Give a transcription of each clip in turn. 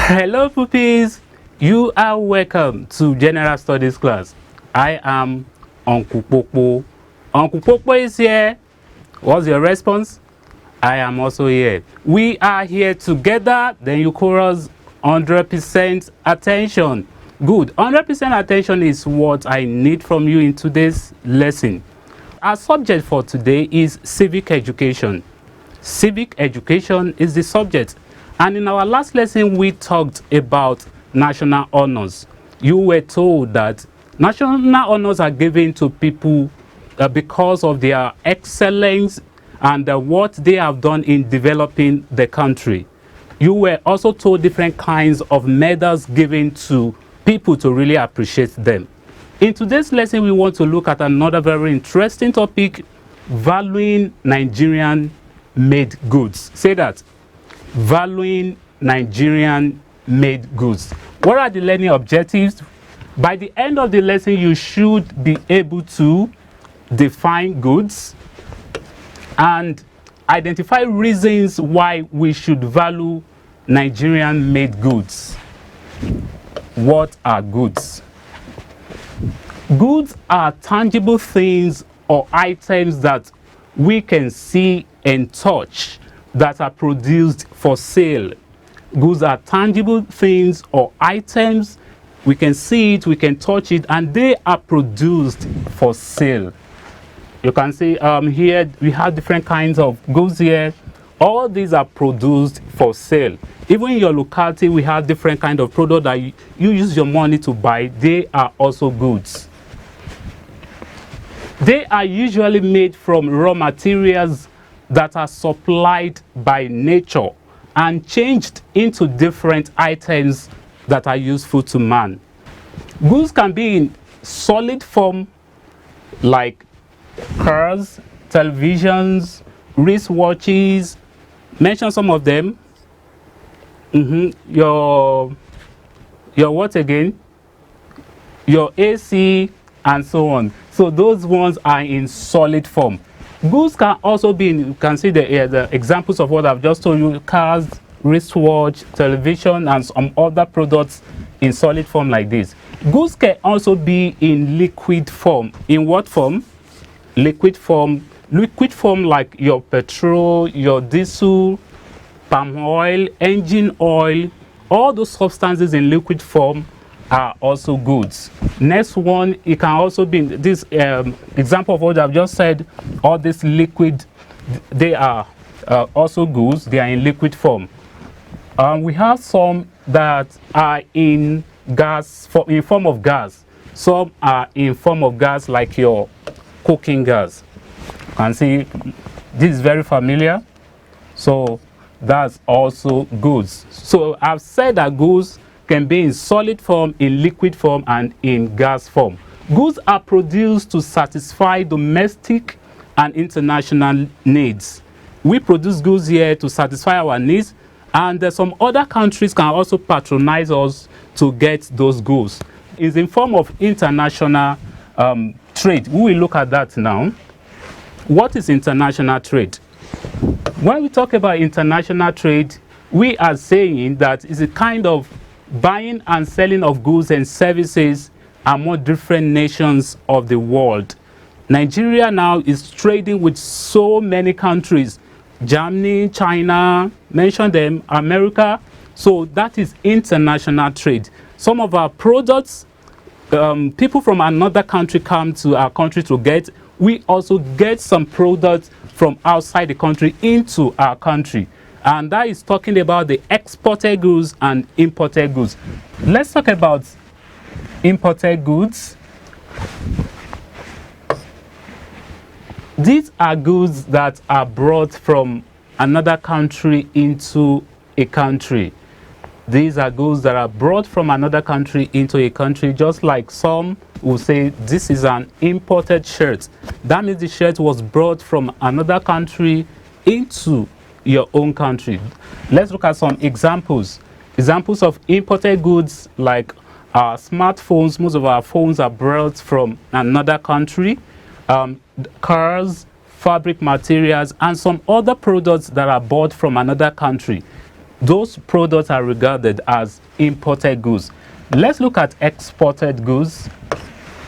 Hello puppies, you are welcome to General Studies class. I am Uncle Popo. Uncle Popo is here. What's your response? I am also here. We are here together. Then you chorus 100% attention. Good. 100% attention is what I need from you in today's lesson. Our subject for today is civic education. Civic education is the subject. And in our last lesson, we talked about national honors. You were told that national honors are given to people because of their excellence and what they have done in developing the country. You were also told different kinds of medals given to people to really appreciate them. In today's lesson, we want to look at another very interesting topic, valuing Nigerian-made goods. Say that. Valuing Nigerian-made goods. What are the learning objectives? By the end of the lesson, you should be able to define goods and identify reasons why we should value Nigerian-made goods. What are goods? Goods are tangible things or items that we can see and touch that are produced for sale. Goods are tangible things or items. We can see it, we can touch it, and they are produced for sale. You can see here we have different kinds of goods here. All these are produced for sale. Even in your locality, we have different kinds of products that you use your money to buy. They are also goods. They are usually made from raw materials that are supplied by nature and changed into different items that are useful to man. Goods can be in solid form like cars, televisions, wristwatches. Mention some of them. Your what again? Your AC and so on. So those ones are in solid form. Goods can also be in, you can see the examples of what I've just told you: cars, wristwatch, television, and some other products in solid form like this. Goods can also be in liquid form. In what form? Liquid form. Liquid form like your petrol, your diesel, palm oil, engine oil. All those substances in liquid form are also goods. Next one, it can also be in this example of what I've just said. All this liquid, they are also goods. They are in liquid form. We have some that are in gas, in form of gas. Some are in form of gas, like your cooking gas. You can see this is very familiar. So that's also goods. So I've said that goods can be in solid form, in liquid form, and in gas form. Goods are produced to satisfy domestic and international needs. We produce goods here to satisfy our needs, and some other countries can also patronize us to get those goods. It's in form of international trade. We will look at that now. What is international trade? When we talk about international trade, we are saying that it's a kind of buying and selling of goods and services among different nations of the world. Nigeria now is trading with so many countries: Germany, China, mention them, America. So that is international trade. Some of our products, people from another country come to our country to get. We also get some products from outside the country into our country. And that is talking about the exported goods and imported goods. Let's talk about imported goods. These are goods that are brought from another country into a country. These are goods that are brought from another country into a country, just like some will say this is an imported shirt. That means the shirt was brought from another country into your own country. Let's look at some examples. Examples of imported goods like our smartphones. Most of our phones are brought from another country. Cars, fabric materials, and some other products that are bought from another country. those products are regarded as imported goods. Let's look at exported goods.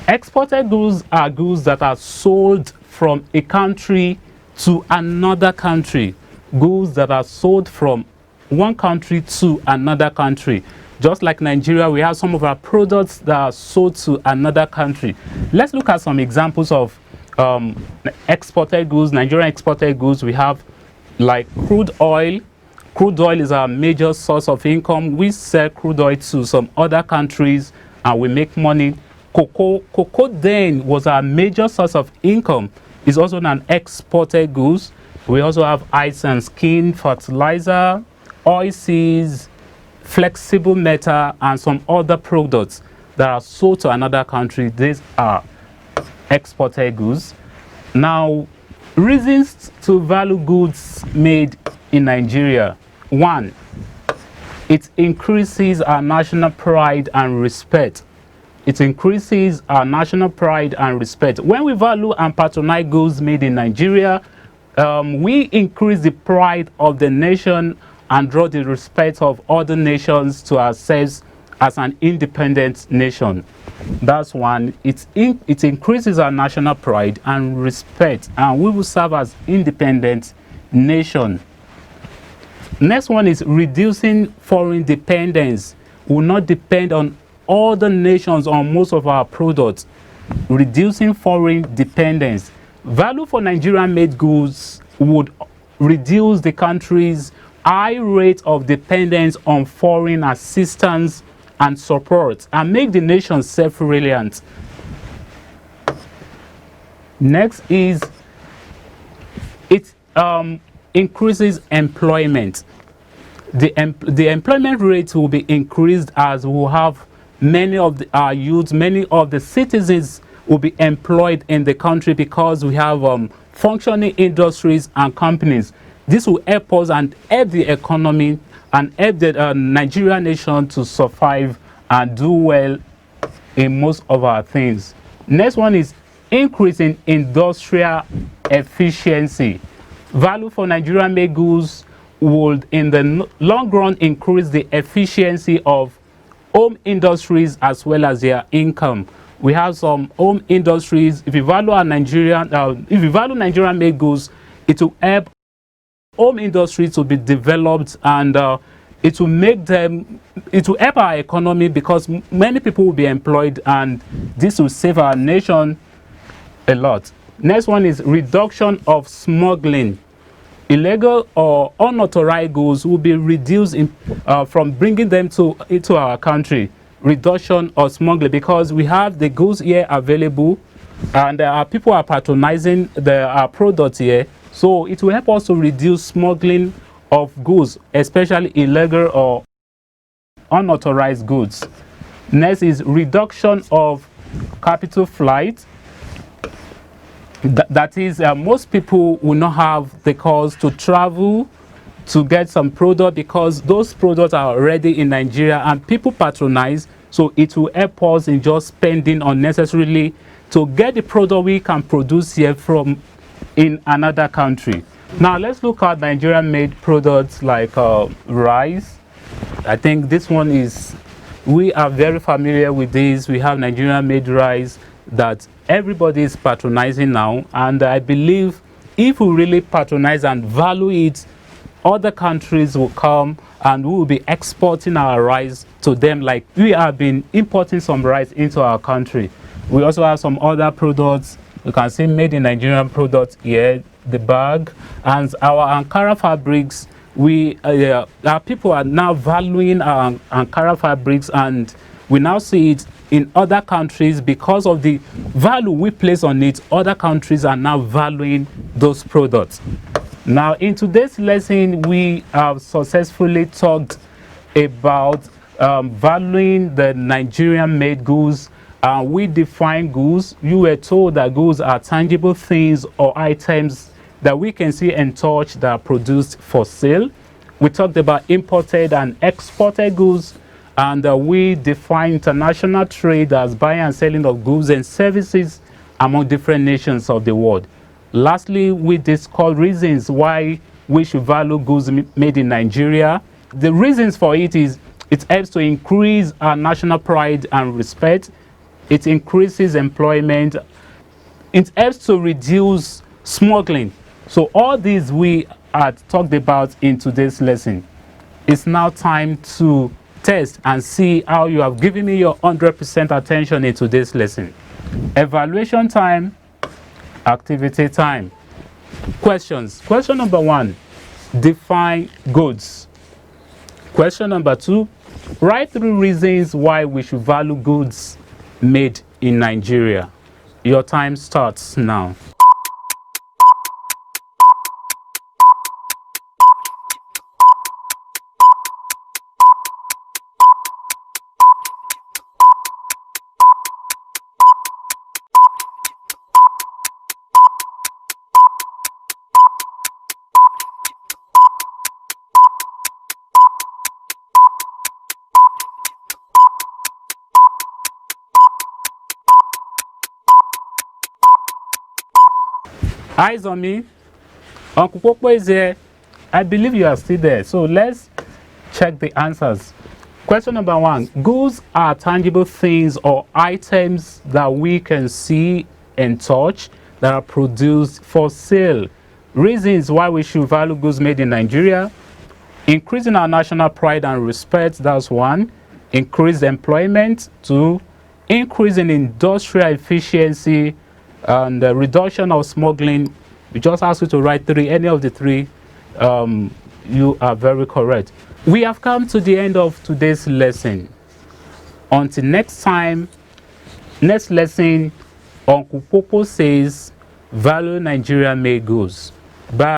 Exported goods are goods that are sold from a country to another country. Goods that are sold from one country to another country. Just like Nigeria, we have some of our products that are sold to another country. Let's look at some examples of exported goods, Nigerian exported goods. We have like crude oil. Crude oil is our major source of income. We sell crude oil to some other countries and we make money. Cocoa then was our major source of income. It's also an exported goods. We also have ice and skin, fertilizer, oilseeds, flexible metal, and some other products that are sold to another country. These are exported goods. Now, reasons to value goods made in Nigeria. 1, it increases our national pride and respect. It increases our national pride and respect. When we value and patronize goods made in Nigeria, we increase the pride of the nation and draw the respect of other nations to ourselves as an independent nation. That's one. It increases our national pride and respect, and we will serve as independent nation. Next one is reducing foreign dependence. We will not depend on other nations on most of our products. Reducing foreign dependence. Value for Nigerian-made goods would reduce the country's high rate of dependence on foreign assistance and support and make the nation self-reliant. Next is it increases employment. The employment rate will be increased as we will have many of our youths, many of the citizens will be employed in the country because we have functioning industries and companies. This will help us and help the economy and help the Nigerian nation to survive and do well in most of our things. Next one is increasing industrial efficiency. Value for Nigerian-made goods would in the long run increase the efficiency of home industries as well as their income. We have some home industries. If you value our Nigerian-made goods, it will help home industries to be developed, and it will help our economy because many people will be employed, and this will save our nation a lot. Next one is reduction of smuggling. Illegal or unauthorized goods will be reduced from bringing them into our country. Reduction of smuggling, because we have the goods here available and people are patronizing our products here. So it will help us to reduce smuggling of goods, especially illegal or unauthorized goods. Next is reduction of capital flight. That is, most people will not have the cost to travel to get some product because those products are already in Nigeria and people patronize. So it will help us in just spending unnecessarily to get the product we can produce here from in another country. Now let's look at Nigerian-made products like rice. I think this one is, we are very familiar with this. We have Nigerian-made rice that everybody is patronizing now, and I believe if we really patronize and value it, other countries will come and we will be exporting our rice to them like we have been importing some rice into our country. We also have some other products. You can see made in Nigerian products here, the bag, and our Ankara fabrics. Our people are now valuing our Ankara fabrics, and we now see it in other countries because of the value we place on it. Other countries are now valuing those products. Now, in today's lesson, we have successfully talked about valuing the Nigerian-made goods. We define goods. You were told that goods are tangible things or items that we can see and touch that are produced for sale. We talked about imported and exported goods, and we define international trade as buying and selling of goods and services among different nations of the world. Lastly, we discussed reasons why we should value goods made in Nigeria. the reasons for it is it helps to increase our national pride and respect. It increases employment. It helps to reduce smuggling. So all these we had talked about in today's lesson. It's now time to test and see how you have given me your 100% attention in today's lesson. Evaluation time, activity time. Questions. Question number 1, define goods. Question number 2, write 3 reasons why we should value goods made in Nigeria. Your time starts now. Eyes on me. Uncle Popo is here. I believe you are still there. So let's check the answers. Question number 1. Goods are tangible things or items that we can see and touch that are produced for sale. Reasons why we should value goods made in Nigeria. Increasing our national pride and respect, that's 1. Increased employment, 2. Increase in industrial efficiency and reduction of smuggling. We just ask you to write 3. Any of the 3, you are very correct. We have come to the end of today's lesson. Until next time, next lesson, Uncle Popo says, value Nigerian-made goods. Bye.